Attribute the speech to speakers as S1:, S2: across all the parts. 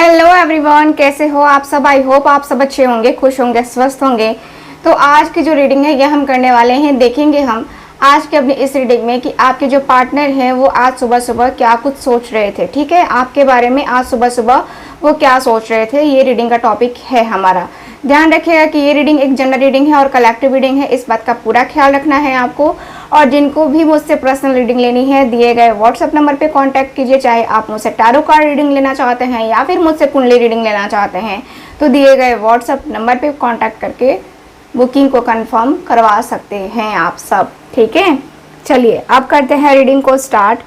S1: Hello everyone, कैसे हो आप सब। आई होप आप सब अच्छे होंगे, खुश होंगे, स्वस्थ होंगे। तो आज की जो रीडिंग है ये हम करने वाले हैं। देखेंगे हम आज के अपनी इस रीडिंग में कि आपके जो पार्टनर हैं वो आज सुबह सुबह क्या कुछ सोच रहे थे। ठीक है, आपके बारे में आज सुबह सुबह वो क्या सोच रहे थे, ये रीडिंग का टॉपिक है हमारा। ध्यान रखिएगा कि ये रीडिंग एक जनरल रीडिंग है और कलेक्टिव रीडिंग है, इस बात का पूरा ख्याल रखना है आपको। और जिनको भी मुझसे पर्सनल रीडिंग लेनी है दिए गए व्हाट्सएप नंबर पे कांटेक्ट कीजिए। चाहे आप मुझसे टैरो कार्ड रीडिंग लेना चाहते हैं या फिर मुझसे कुंडली रीडिंग लेना चाहते हैं तो दिए गए व्हाट्सएप नंबर पे कांटेक्ट करके बुकिंग को कंफर्म करवा सकते हैं आप सब। ठीक है, चलिए अब करते हैं रीडिंग को स्टार्ट।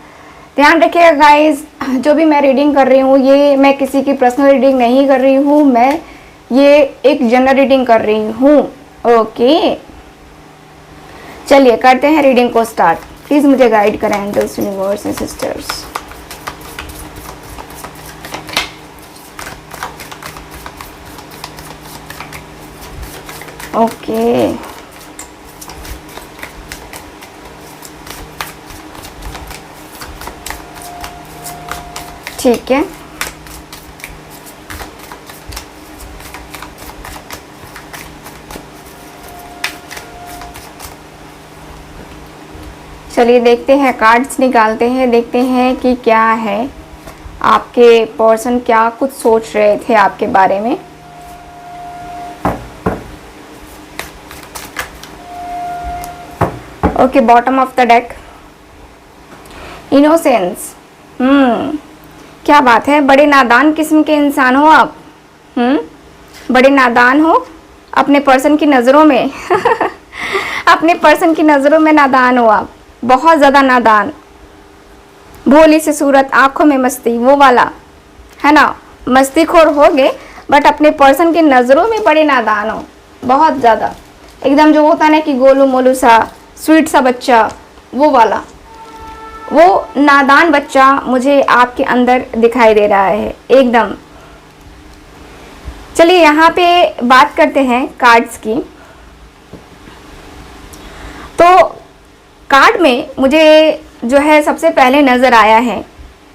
S1: ध्यान रखिएगा गाइज, जो भी मैं रीडिंग कर रही हूँ ये मैं किसी की पर्सनल रीडिंग नहीं कर रही हूँ, मैं ये एक जनरल रीडिंग कर रही हूँ। ओके, चलिए करते हैं रीडिंग को स्टार्ट। प्लीज मुझे गाइड करें angels, universe and sisters. Okay, ठीक है। चलिए देखते हैं, कार्ड्स निकालते हैं, देखते हैं कि क्या है, आपके पर्सन क्या कुछ सोच रहे थे आपके बारे में। Okay, bottom of the deck, innocence. क्या बात है, बड़े नादान किस्म के इंसान हो आप। बड़े नादान हो अपने पर्सन की नज़रों में अपने पर्सन की नज़रों में नादान हो आप, बहुत ज़्यादा नादान। भोली सी सूरत, आंखों में मस्ती, वो वाला है ना, मस्तीखोर होगे बट अपने पर्सन की नज़रों में बड़े नादान हो, बहुत ज़्यादा। एकदम जो होता है ना कि गोलू मोलू सा स्वीट सा बच्चा, वो वाला, वो नादान बच्चा मुझे आपके अंदर दिखाई दे रहा है एकदम। चलिए यहाँ पे बात करते हैं कार्ड्स की। तो कार्ड में मुझे जो है सबसे पहले नज़र आया है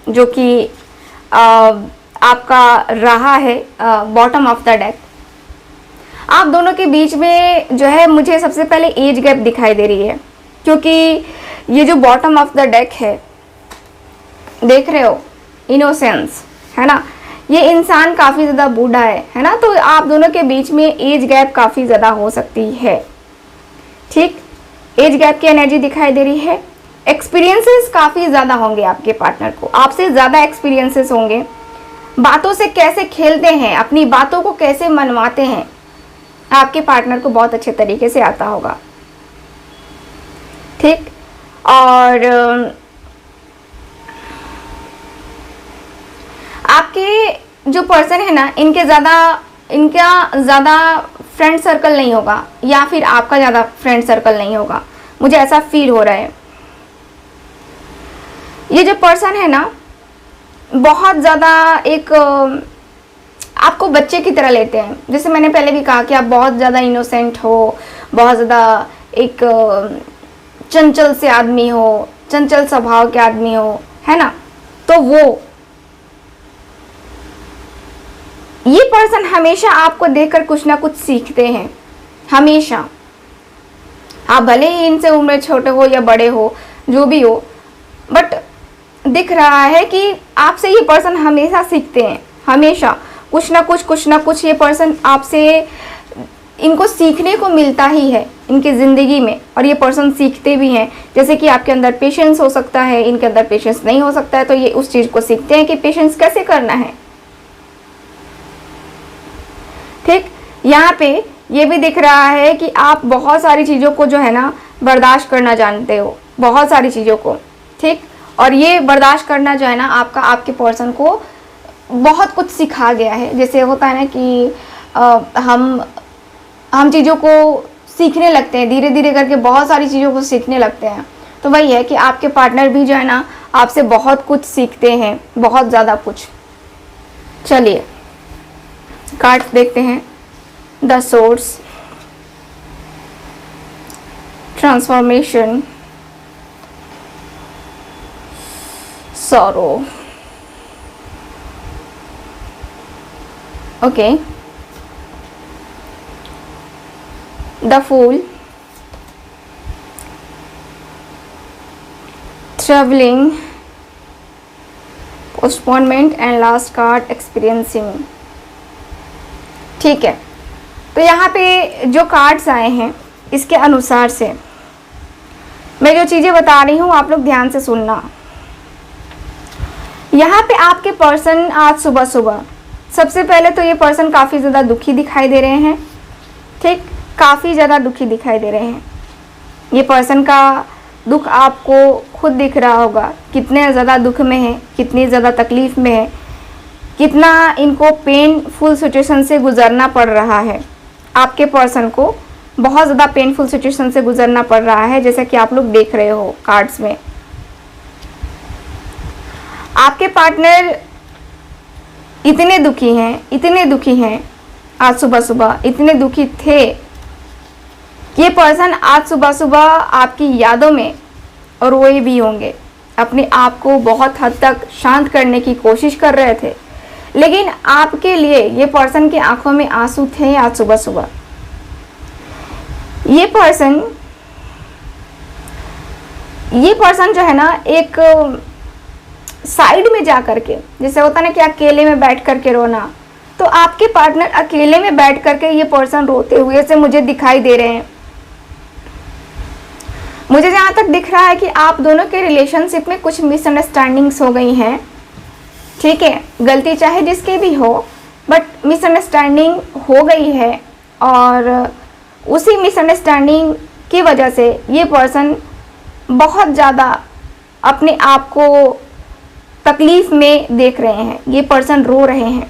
S1: जो कि आपका रहा है बॉटम ऑफ द डेक। आप दोनों के बीच में जो है मुझे सबसे पहले एज गैप दिखाई दे रही है, क्योंकि ये जो बॉटम ऑफ द डेक है, देख रहे हो, इनोसेंस है ना, ये इंसान काफ़ी ज़्यादा बूढ़ा है ना, तो आप दोनों के बीच में एज गैप काफ़ी ज़्यादा हो सकती है। ठीक, एज गैप की एनर्जी दिखाई दे रही है। एक्सपीरियंसेस काफ़ी ज़्यादा होंगे आपके पार्टनर को, आपसे ज़्यादा एक्सपीरियंसेस होंगे। बातों से कैसे खेलते हैं, अपनी बातों को कैसे मनवाते हैं, आपके पार्टनर को बहुत अच्छे तरीके से आता होगा। ठीक, और आपके जो पर्सन है ना, इनका ज़्यादा फ्रेंड सर्कल नहीं होगा, या फिर आपका ज़्यादा फ्रेंड सर्कल नहीं होगा, मुझे ऐसा फील हो रहा है। ये जो पर्सन है ना, बहुत ज़्यादा एक आपको बच्चे की तरह लेते हैं। जैसे मैंने पहले भी कहा कि आप बहुत ज़्यादा इनोसेंट हो, बहुत ज़्यादा एक चंचल से आदमी हो, चंचल स्वभाव के आदमी हो, है ना, तो वो ये पर्सन हमेशा आपको देखकर कुछ ना कुछ सीखते हैं, हमेशा। आप भले ही इनसे उम्र छोटे हो या बड़े हो, जो भी हो, बट दिख रहा है कि आपसे ये पर्सन हमेशा सीखते हैं, हमेशा कुछ ना कुछ ये पर्सन आपसे, इनको सीखने को मिलता ही है इनकी ज़िंदगी में, और ये पर्सन सीखते भी हैं। जैसे कि आपके अंदर पेशेंस हो सकता है, इनके अंदर पेशेंस नहीं हो सकता है, तो ये उस चीज़ को सीखते हैं कि पेशेंस कैसे करना है। ठीक, यहाँ पे ये भी दिख रहा है कि आप बहुत सारी चीज़ों को जो है ना बर्दाश्त करना जानते हो, बहुत सारी चीज़ों को। ठीक, और ये बर्दाश्त करना जो है ना आपका, आपके पर्सन को बहुत कुछ सिखा गया है। जैसे होता है ना कि हम चीज़ों को सीखने लगते हैं, धीरे धीरे करके बहुत सारी चीज़ों को सीखने लगते हैं। तो वही है कि आपके पार्टनर भी जो है ना आपसे बहुत कुछ सीखते हैं, बहुत ज़्यादा कुछ। चलिए कार्ड्स देखते हैं। The source, transformation, sorrow, okay, the fool, travelling, postponement and last card experiencing. ठीक है, तो यहाँ पे जो कार्ड्स आए हैं इसके अनुसार से मैं जो चीज़ें बता रही हूँ आप लोग ध्यान से सुनना। यहाँ पे आपके पर्सन आज सुबह सुबह, सबसे पहले तो ये पर्सन काफ़ी ज़्यादा दुखी दिखाई दे रहे हैं। ठीक, काफ़ी ज़्यादा दुखी दिखाई दे रहे हैं। ये पर्सन का दुख आपको खुद दिख रहा होगा, कितने ज़्यादा दुख में है, कितनी ज़्यादा तकलीफ़ में है, कितना इनको पेनफुल सिचुएशन से गुजरना पड़ रहा है। आपके पर्सन को बहुत ज़्यादा पेनफुल सिचुएशन से गुजरना पड़ रहा है, जैसा कि आप लोग देख रहे हो कार्ड्स में। आपके पार्टनर इतने दुखी हैं आज सुबह सुबह, इतने दुखी थे। ये पर्सन आज सुबह सुबह आपकी यादों में रोए भी होंगे, अपने आप को बहुत हद तक शांत करने की कोशिश कर रहे थे, लेकिन आपके लिए ये पर्सन की आंखों में आंसू थे आज सुबह सुबह। ये पर्सन जो है ना, एक साइड में जा करके, जैसे होता ना कि अकेले में बैठ करके रोना, तो आपके पार्टनर अकेले में बैठ करके ये पर्सन रोते हुए से मुझे दिखाई दे रहे हैं। मुझे जहाँ तक दिख रहा है कि आप दोनों के रिलेशनशिप में कुछ मिसअंडरस्टैंडिंग्स हो गई हैं। ठीक है, गलती चाहे जिसकी भी हो, बट मिसअंडरस्टैंडिंग हो गई है, और उसी मिसअंडरस्टैंडिंग की वजह से ये पर्सन बहुत ज़्यादा अपने आप को तकलीफ़ में देख रहे हैं। ये पर्सन रो रहे हैं।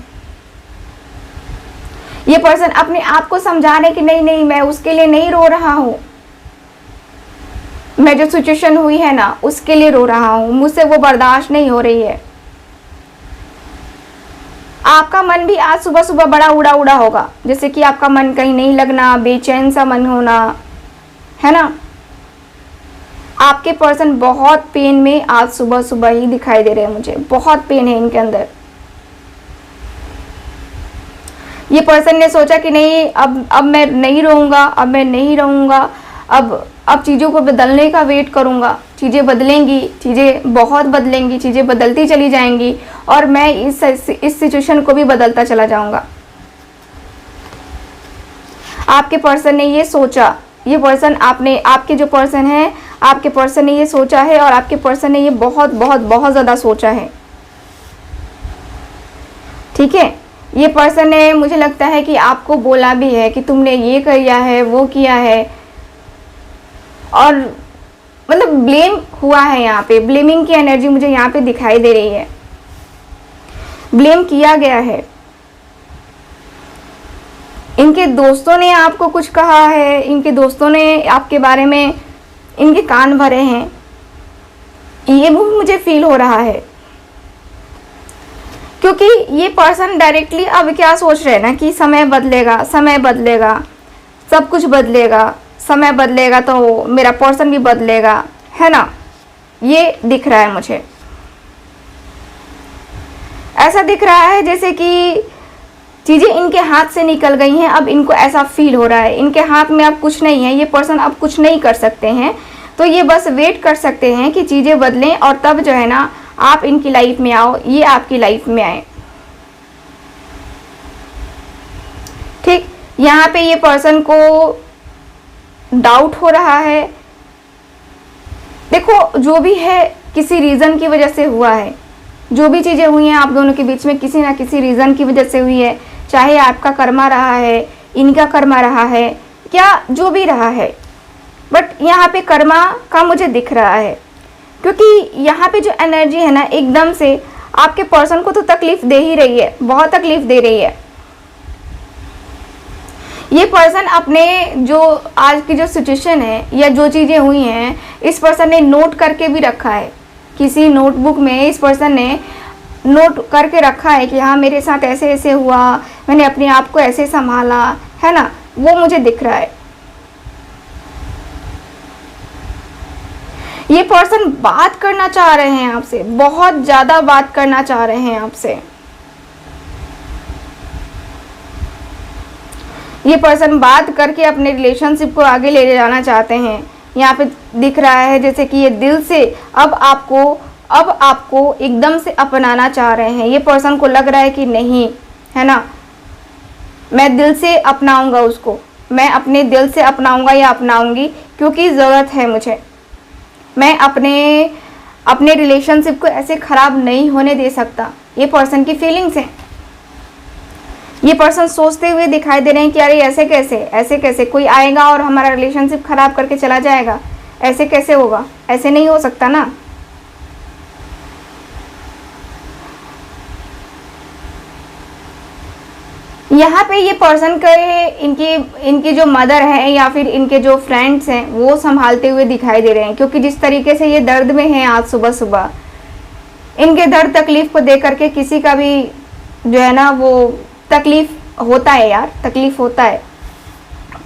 S1: ये पर्सन अपने आप को समझा रहे कि नहीं नहीं, मैं उसके लिए नहीं रो रहा हूँ, मैं जो सिचुएशन हुई है ना उसके लिए रो रहा हूँ, मुझसे वो बर्दाश्त नहीं हो रही है। आपका मन भी आज सुबह सुबह बड़ा उड़ा उड़ा होगा, जैसे कि आपका मन कहीं नहीं लगना, बेचैन सा मन होना, है ना। आपके पर्सन बहुत पेन में आज सुबह सुबह ही दिखाई दे रहे हैं मुझे, बहुत पेन है इनके अंदर। ये पर्सन ने सोचा कि नहीं, अब मैं नहीं रहूँगा, अब मैं नहीं रहूँगा, अब चीज़ों को बदलने का वेट करूँगा, चीज़ें बदलेंगी, चीज़ें बहुत बदलेंगी, चीज़ें बदलती चली जाएंगी, और मैं इस सिचुएशन को भी बदलता चला जाऊँगा। आपके पर्सन ने ये सोचा, ये पर्सन आपके जो पर्सन है, आपके पर्सन ने ये सोचा है, और आपके पर्सन ने ये बहुत बहुत बहुत ज़्यादा सोचा है। ठीक है, ये पर्सन ने, मुझे लगता है कि आपको बोला भी है कि तुमने ये किया है, वो किया है, और मतलब ब्लेम हुआ है। यहाँ पे ब्लेमिंग की एनर्जी मुझे यहाँ पे दिखाई दे रही है। ब्लेम किया गया है। इनके दोस्तों ने आपको कुछ कहा है, इनके दोस्तों ने आपके बारे में इनके कान भरे हैं, ये मुझे फील हो रहा है। क्योंकि ये पर्सन डायरेक्टली अब क्या सोच रहे हैं ना कि समय बदलेगा, समय बदलेगा, सब कुछ बदलेगा, समय बदलेगा तो मेरा पर्सन भी बदलेगा, है ना। ये दिख रहा है मुझे, ऐसा दिख रहा है जैसे कि चीज़ें इनके हाथ से निकल गई हैं। अब इनको ऐसा फील हो रहा है इनके हाथ में अब कुछ नहीं है, ये पर्सन अब कुछ नहीं कर सकते हैं, तो ये बस वेट कर सकते हैं कि चीज़ें बदलें, और तब जो है ना आप इनकी लाइफ में आओ, ये आपकी लाइफ में आए। ठीक, यहाँ पे ये पर्सन को डाउट हो रहा है। देखो, जो भी है किसी रीज़न की वजह से हुआ है, जो भी चीज़ें हुई हैं आप दोनों के बीच में किसी ना किसी रीज़न की वजह से हुई है, चाहे आपका कर्मा रहा है, इनका कर्मा रहा है, क्या जो भी रहा है, बट यहाँ पे कर्मा का मुझे दिख रहा है। क्योंकि यहाँ पे जो एनर्जी है ना, एकदम से आपके पर्सन को तो तकलीफ दे ही रही है, बहुत तकलीफ दे रही है। ये पर्सन अपने जो आज की जो सिचुएशन है या जो चीज़ें हुई हैं, इस पर्सन ने नोट करके भी रखा है। किसी नोटबुक में इस पर्सन ने नोट करके रखा है कि हाँ, मेरे साथ ऐसे ऐसे हुआ, मैंने अपने आप को ऐसे संभाला, है ना, वो मुझे दिख रहा है। ये पर्सन बात करना चाह रहे हैं आपसे, बहुत ज़्यादा बात करना चाह रहे हैं आपसे। ये पर्सन बात करके अपने रिलेशनशिप को आगे ले जाना चाहते हैं। यहाँ पे दिख रहा है जैसे कि ये दिल से अब आपको एकदम से अपनाना चाह रहे हैं। ये पर्सन को लग रहा है कि नहीं, है ना, मैं दिल से अपनाऊंगा उसको, मैं अपने दिल से अपनाऊंगा या अपनाऊंगी, क्योंकि ज़रूरत है मुझे। मैं अपने रिलेशनशिप को ऐसे ख़राब नहीं होने दे सकता। ये पर्सन की फीलिंग्स हैं। ये पर्सन सोचते हुए दिखाई दे रहे हैं कि अरे ऐसे कैसे कोई आएगा और हमारा रिलेशनशिप ख़राब करके चला जाएगा, ऐसे कैसे होगा, ऐसे नहीं हो सकता ना। यहाँ पे ये पर्सन के इनकी जो मदर है या फिर इनके जो फ्रेंड्स हैं वो संभालते हुए दिखाई दे रहे हैं, क्योंकि जिस तरीके से ये दर्द में हैं आज सुबह सुबह, इनके दर्द तकलीफ को देख करके किसी का भी जो है ना वो तकलीफ होता है यार, तकलीफ होता है,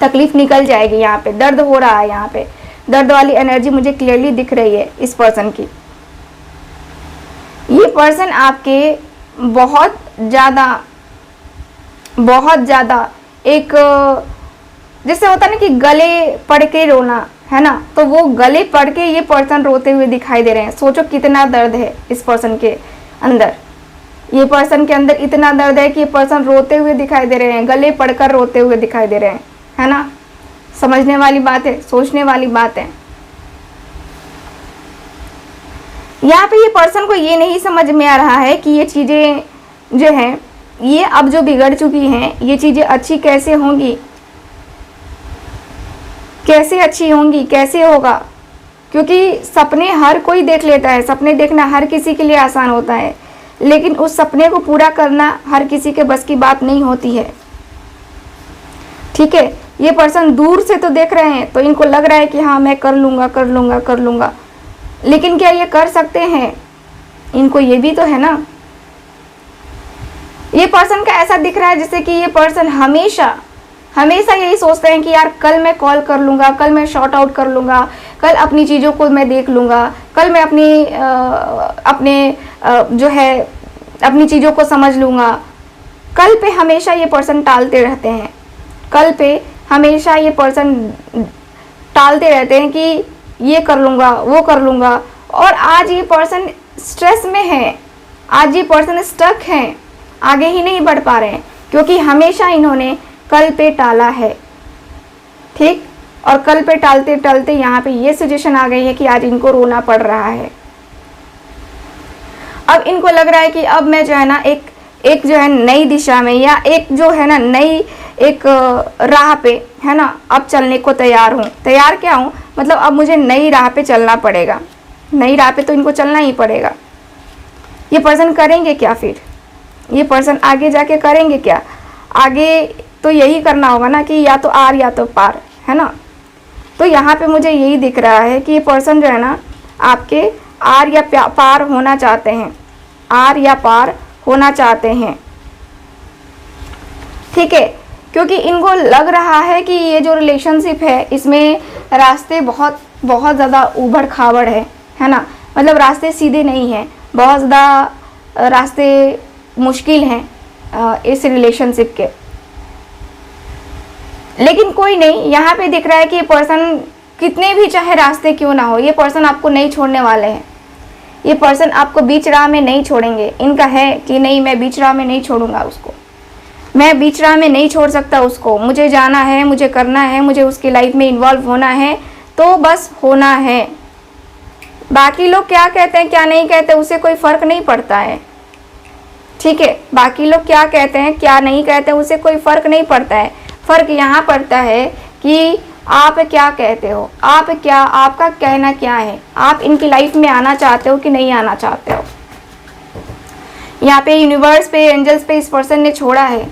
S1: तकलीफ निकल जाएगी। यहाँ पे दर्द हो रहा है, यहाँ पे दर्द वाली एनर्जी मुझे क्लियरली दिख रही है इस पर्सन की। ये पर्सन आपके बहुत ज़्यादा एक जैसे होता है ना कि गले पड़ के रोना, है ना, तो वो गले पड़ के ये पर्सन रोते हुए दिखाई दे रहे हैं। सोचो कितना दर्द है इस पर्सन के अंदर। ये पर्सन के अंदर इतना दर्द है कि ये पर्सन रोते हुए दिखाई दे रहे हैं, गले पड़कर रोते हुए दिखाई दे रहे हैं, है ना। समझने वाली बात है, सोचने वाली बात है। यहाँ पे ये पर्सन को ये नहीं समझ में आ रहा है कि ये चीज़ें जो हैं ये अब जो बिगड़ चुकी हैं, ये चीज़ें अच्छी कैसे होंगी, कैसे अच्छी होंगी, कैसे होगा। क्योंकि सपने हर कोई देख लेता है, सपने देखना हर किसी के लिए आसान होता है, लेकिन उस सपने को पूरा करना हर किसी के बस की बात नहीं होती है। ठीक है, ये पर्सन दूर से तो देख रहे हैं तो इनको लग रहा है कि हाँ मैं कर लूँगा, लेकिन क्या ये कर सकते हैं? इनको ये भी तो है ना। ये पर्सन का ऐसा दिख रहा है जैसे कि ये पर्सन हमेशा यही सोचते हैं कि यार कल मैं कॉल कर लूँगा, कल मैं शॉर्ट आउट कर लूँगा, कल अपनी चीज़ों को मैं देख लूँगा, कल मैं अपनी चीज़ों को समझ लूँगा। कल पे हमेशा ये पर्सन टालते रहते हैं, कल पे हमेशा ये पर्सन टालते रहते हैं कि ये कर लूँगा, वो कर लूँगा। और आज ये पर्सन स्ट्रेस में है, आज ये पर्सन स्टक हैं, आगे ही नहीं बढ़ पा रहे हैं, क्योंकि हमेशा इन्होंने कल पे टाला है। ठीक, और कल पे टालते टालते यहाँ पे ये सिचुएशन आ गई है कि आज इनको रोना पड़ रहा है। अब इनको लग रहा है कि अब मैं जो है ना एक जो है नई दिशा में या एक जो है ना नई एक राह पे, है ना, अब चलने को तैयार हूँ। तैयार क्या हूँ, मतलब अब मुझे नई राह पे चलना पड़ेगा। नई राह पे तो इनको चलना ही पड़ेगा। ये पर्सन करेंगे क्या फिर? ये पर्सन आगे जाके करेंगे क्या? आगे तो यही करना होगा ना कि या तो आर या तो पार, है ना। तो यहाँ पे मुझे यही दिख रहा है कि ये पर्सन जो है ना आपके आर या पार होना चाहते हैं, आर या पार होना चाहते हैं। ठीक है, क्योंकि इनको लग रहा है कि ये जो रिलेशनशिप है इसमें रास्ते बहुत ज़्यादा ऊबड़ खाबड़ है ना, मतलब रास्ते सीधे नहीं हैं, बहुत ज़्यादा रास्ते मुश्किल हैं इस रिलेशनशिप के। लेकिन कोई नहीं, यहाँ पे दिख रहा है कि ये पर्सन कितने भी चाहे रास्ते क्यों ना हो, ये पर्सन आपको नहीं छोड़ने वाले हैं। ये पर्सन आपको बीच राह में नहीं छोड़ेंगे। इनका है कि नहीं, मैं बीच राह में नहीं छोड़ूंगा उसको, मैं बीच राह में नहीं छोड़ सकता उसको, मुझे जाना है, मुझे करना है, मुझे उसकी लाइफ में इन्वॉल्व होना है, तो बस होना है। बाकी लोग क्या कहते हैं क्या नहीं कहते उससे कोई फ़र्क नहीं पड़ता है। ठीक है, बाकी लोग क्या कहते हैं क्या नहीं कहते उससे कोई फ़र्क नहीं पड़ता है। फ़र्क यहाँ पड़ता है कि आप क्या कहते हो, आपका कहना क्या है, आप इनकी लाइफ में आना चाहते हो कि नहीं आना चाहते हो। यहाँ पे यूनिवर्स पे, एंजल्स पे इस पर्सन ने छोड़ा है,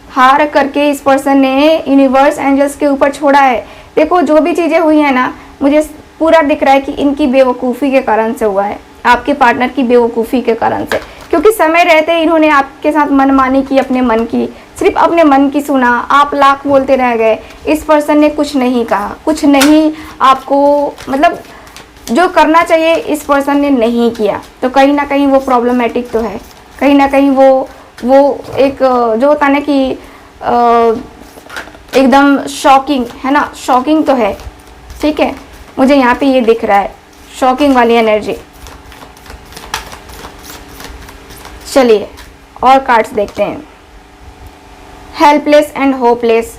S1: हार करके इस पर्सन ने यूनिवर्स एंजल्स के ऊपर छोड़ा है। देखो जो भी चीज़ें हुई हैं ना, मुझे पूरा दिख रहा है कि इनकी बेवकूफ़ी के कारण से हुआ है, आपके पार्टनर की बेवकूफ़ी के कारण से। क्योंकि समय रहते इन्होंने आपके साथ मनमानी की, अपने मन की, सिर्फ अपने मन की सुना, आप लाख बोलते रह गए। इस पर्सन ने कुछ नहीं कहा, कुछ नहीं आपको, मतलब जो करना चाहिए इस पर्सन ने नहीं किया। तो कहीं ना कहीं वो प्रॉब्लमेटिक तो है, कहीं ना कहीं वो एक जो होता है ना कि एकदम शॉकिंग है ना, शॉकिंग तो है, ठीक है। मुझे यहाँ पे ये दिख रहा है शॉकिंग वाली एनर्जी। चलिए और कार्ड्स देखते हैं। हेल्पलेस एंड होपलेस,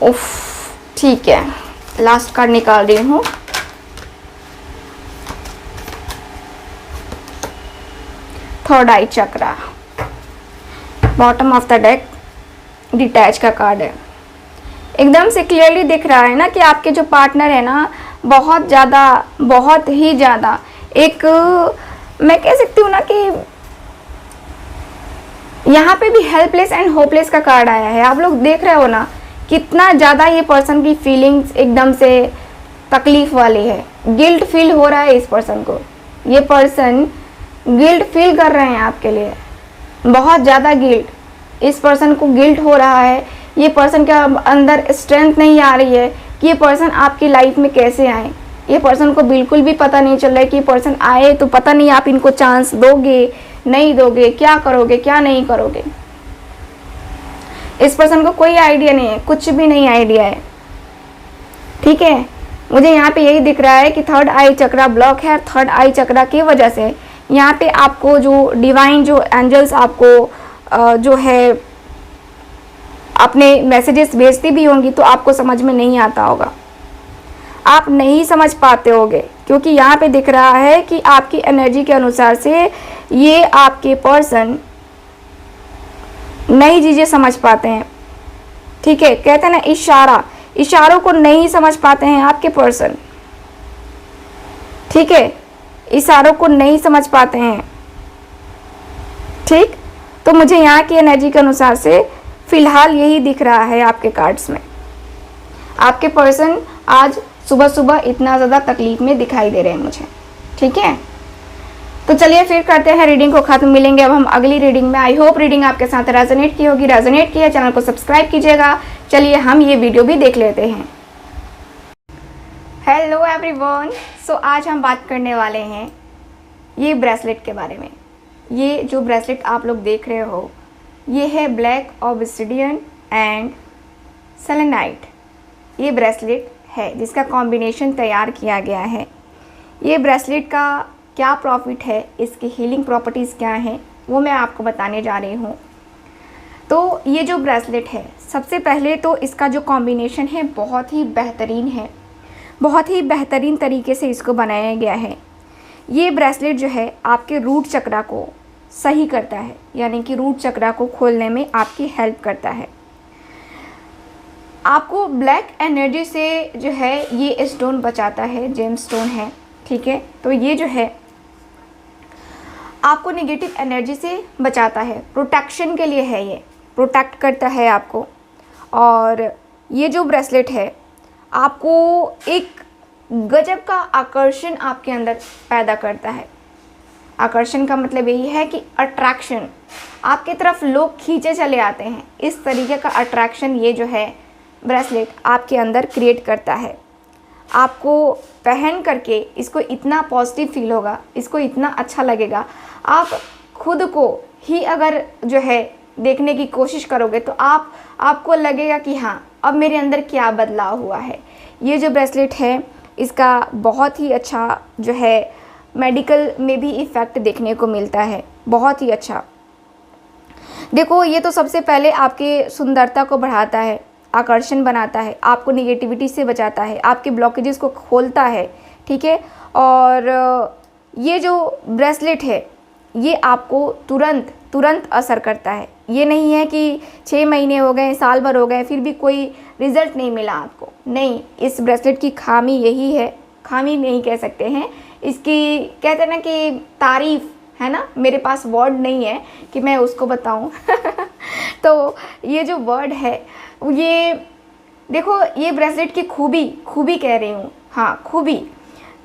S1: उफ, ठीक है, लास्ट कार्ड निकाल रही हूँ। Third I chakra, bottom of the deck, detach का कार्ड है। एकदम से क्लियरली दिख रहा है ना कि आपके जो पार्टनर है ना, बहुत ज़्यादा, बहुत ही ज़्यादा एक, मैं कह सकती हूँ ना कि यहाँ पे भी हेल्पलेस एंड होपलेस का कार्ड आया है। आप लोग देख रहे हो ना कितना ज़्यादा ये पर्सन की फीलिंग्स एकदम से तकलीफ वाली है। गिल्ट फील हो रहा है इस पर्सन को, ये पर्सन गिल्ट फील कर रहे हैं आपके लिए, बहुत ज़्यादा गिल्ट। इस पर्सन को गिल्ट हो रहा है, ये पर्सन के अंदर स्ट्रेंथ नहीं आ रही है कि ये पर्सन आपकी लाइफ में कैसे आए। ये पर्सन को बिल्कुल भी पता नहीं चल रहा है कि ये पर्सन आए तो पता नहीं आप इनको चांस दोगे नहीं दोगे, क्या करोगे क्या नहीं करोगे। इस पर्सन को कोई आइडिया नहीं है, कुछ भी नहीं आइडिया है, ठीक है। मुझे यहाँ पे यही दिख रहा है कि थर्ड आई चक्रा ब्लॉक है। थर्ड आई चक्रा की वजह से यहाँ पे आपको जो डिवाइन, जो एंजल्स आपको जो है अपने मैसेजेस भेजती भी होंगी तो आपको समझ में नहीं आता होगा, आप नहीं समझ पाते होगे, क्योंकि यहाँ पे दिख रहा है कि आपकी एनर्जी के अनुसार से ये आपके पर्सन नई चीज़ें समझ पाते हैं, ठीक है। कहते हैं ना इशारों को नहीं समझ पाते हैं आपके पर्सन, ठीक है, इशारों को नहीं समझ पाते हैं, ठीक। तो मुझे यहाँ की एनर्जी के अनुसार से फिलहाल यही दिख रहा है आपके कार्ड्स में। आपके पर्सन आज सुबह सुबह इतना ज़्यादा तकलीफ में दिखाई दे रहे हैं मुझे, ठीक है। तो चलिए फिर करते हैं रीडिंग को खत्म, मिलेंगे अब हम अगली रीडिंग में। आई होप रीडिंग आपके साथ रेजोनेट की होगी। रेजोनेट किया चैनल को सब्सक्राइब कीजिएगा। चलिए हम ये वीडियो भी देख लेते हैं। हेलो एवरीवन, सो आज हम बात करने वाले हैं ये ब्रेसलेट के बारे में। ये जो ब्रेसलेट आप लोग देख रहे हो ये है ब्लैक ऑब्सिडियन एंड सेलेनाइट। ये ब्रेसलेट है जिसका कॉम्बिनेशन तैयार किया गया है। ये ब्रेसलेट का क्या प्रॉफिट है, इसकी हीलिंग प्रॉपर्टीज़ क्या हैं, वो मैं आपको बताने जा रही हूँ। तो ये जो ब्रेसलेट है, सबसे पहले तो इसका जो कॉम्बिनेशन है बहुत ही बेहतरीन है, बहुत ही बेहतरीन तरीके से इसको बनाया गया है। ये ब्रेसलेट जो है आपके रूट चक्रा को सही करता है, यानी कि रूट चक्रा को खोलने में आपकी हेल्प करता है। आपको ब्लैक एनर्जी से जो है ये स्टोन बचाता है, जेम स्टोन है, ठीक है। तो ये जो है आपको नेगेटिव एनर्जी से बचाता है, प्रोटेक्शन के लिए है, ये प्रोटेक्ट करता है आपको। और ये जो ब्रेसलेट है आपको एक गजब का आकर्षण आपके अंदर पैदा करता है। आकर्षण का मतलब यही है कि अट्रैक्शन, आपकी तरफ लोग खींचे चले आते हैं। इस तरीके का अट्रैक्शन ये जो है ब्रेसलेट आपके अंदर क्रिएट करता है। आपको पहन करके इसको इतना पॉजिटिव फील होगा, इसको इतना अच्छा लगेगा। आप खुद को ही अगर जो है देखने की कोशिश करोगे तो आपको लगेगा कि हाँ, अब मेरे अंदर क्या बदलाव हुआ है। ये जो ब्रेसलेट है इसका बहुत ही अच्छा जो है मेडिकल में भी इफ़ेक्ट देखने को मिलता है, बहुत ही अच्छा। देखो, ये तो सबसे पहले आपके सुंदरता को बढ़ाता है, आकर्षण बनाता है, आपको निगेटिविटी से बचाता है, आपके ब्लॉकेजेस को खोलता है, ठीक है। और ये जो ब्रेसलेट है ये आपको तुरंत असर करता है। ये नहीं है कि 6 महीने हो गए, साल भर हो गए, फिर भी कोई रिज़ल्ट नहीं मिला आपको, नहीं। इस ब्रेसलेट की खामी यही है, खामी नहीं कह सकते हैं इसकी, कहते हैं ना कि तारीफ़ है ना, मेरे पास वर्ड नहीं है कि मैं उसको बताऊं। तो ये जो वर्ड है, ये देखो, ये ब्रेसलेट की खूबी कह रही हूँ, हाँ,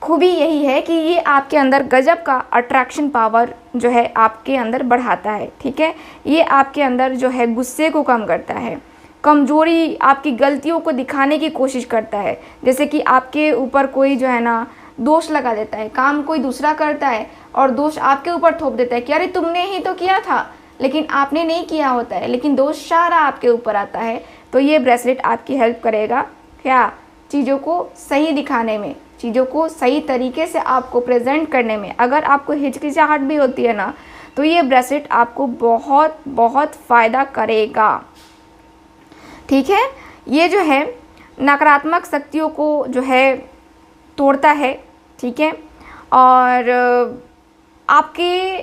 S1: खूबी यही है कि ये आपके अंदर गजब का अट्रैक्शन पावर जो है आपके अंदर बढ़ाता है, ठीक है। ये आपके अंदर जो है गुस्से को कम करता है, कमज़ोरी, आपकी गलतियों को दिखाने की कोशिश करता है। जैसे कि आपके ऊपर कोई जो है ना दोष लगा देता है, काम कोई दूसरा करता है और दोष आपके ऊपर थोप देता है कि अरे तुमने ही तो किया था, लेकिन आपने नहीं किया होता है, लेकिन दोष सारा आपके ऊपर आता है। तो ये ब्रेसलेट आपकी हेल्प करेगा क्या, चीज़ों को सही दिखाने में, चीज़ों को सही तरीके से आपको प्रेजेंट करने में। अगर आपको हिचकिचाहट भी होती है ना, तो ये ब्रेसलेट आपको बहुत बहुत फ़ायदा करेगा। ठीक है, ये जो है नकारात्मक शक्तियों को जो है तोड़ता है। ठीक है, और आपके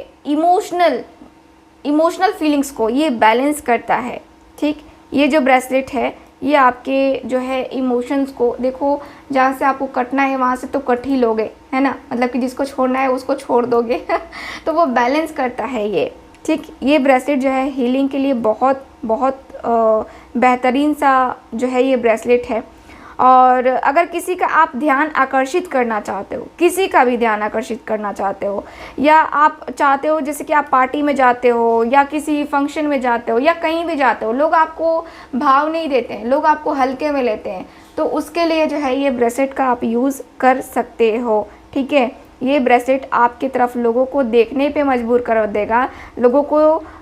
S1: इमोशनल फीलिंग्स को ये बैलेंस करता है। ठीक, ये जो ब्रेसलेट है ये आपके जो है इमोशंस को, देखो जहाँ से आपको कटना है वहाँ से तो कट ही लोगे, है ना, मतलब कि जिसको छोड़ना है उसको छोड़ दोगे तो वो बैलेंस करता है ये। ठीक, ये ब्रेसलेट जो है हीलिंग के लिए बहुत बहुत बेहतरीन सा जो है ये ब्रेसलेट है। और अगर किसी का आप ध्यान आकर्षित करना चाहते हो, किसी का भी ध्यान आकर्षित करना चाहते हो, या आप चाहते हो जैसे कि आप पार्टी में जाते हो या किसी फंक्शन में जाते हो या कहीं भी जाते हो, लोग आपको भाव नहीं देते हैं, लोग आपको हल्के में लेते हैं, तो उसके लिए जो है ये ब्रेसलेट का आप यूज़ कर सकते हो। ठीक है, ये ब्रेसलेट आपकी तरफ लोगों को देखने पे मजबूर कर देगा, लोगों को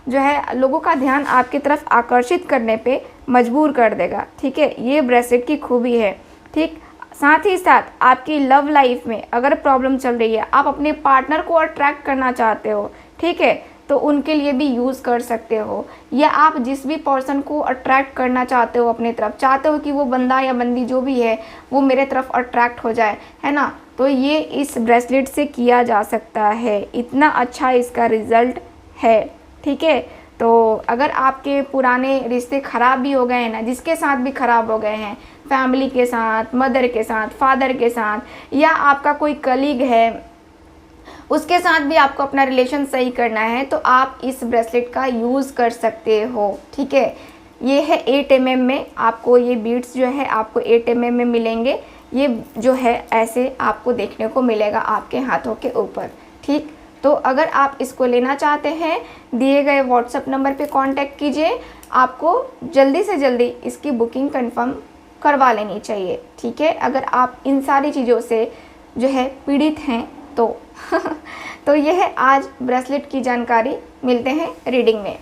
S1: जो है लोगों का ध्यान आपकी तरफ आकर्षित करने पे मजबूर कर देगा। ठीक है, ये ब्रेसलेट की खूबी है। ठीक, साथ ही साथ आपकी लव लाइफ में अगर प्रॉब्लम चल रही है, आप अपने पार्टनर को अट्रैक्ट करना चाहते हो, ठीक है, तो उनके लिए भी यूज़ कर सकते हो। या आप जिस भी पर्सन को अट्रैक्ट करना चाहते हो अपने तरफ, चाहते हो कि वो बंदा या बंदी जो भी है वो मेरे तरफ अट्रैक्ट हो जाए, है ना, तो ये इस ब्रेसलेट से किया जा सकता है। इतना अच्छा इसका रिज़ल्ट है। ठीक है, तो अगर आपके पुराने रिश्ते ख़राब भी हो गए हैं ना, जिसके साथ भी ख़राब हो गए हैं, फैमिली के साथ, मदर के साथ, फादर के साथ, या आपका कोई कलीग है उसके साथ भी आपको अपना रिलेशन सही करना है, तो आप इस ब्रेसलेट का यूज़ कर सकते हो। ठीक है, ये है 8 mm में, आपको ये बीड्स जो है आपको 8 mm में मिलेंगे। ये जो है ऐसे आपको देखने को मिलेगा आपके हाथों के ऊपर। ठीक, तो अगर आप इसको लेना चाहते हैं, दिए गए व्हाट्सएप नंबर पे कांटेक्ट कीजिए, आपको जल्दी से जल्दी इसकी बुकिंग कंफर्म करवा लेनी चाहिए। ठीक है, अगर आप इन सारी चीज़ों से जो है पीड़ित हैं तो तो यह है आज ब्रेसलेट की जानकारी। मिलते हैं रीडिंग में।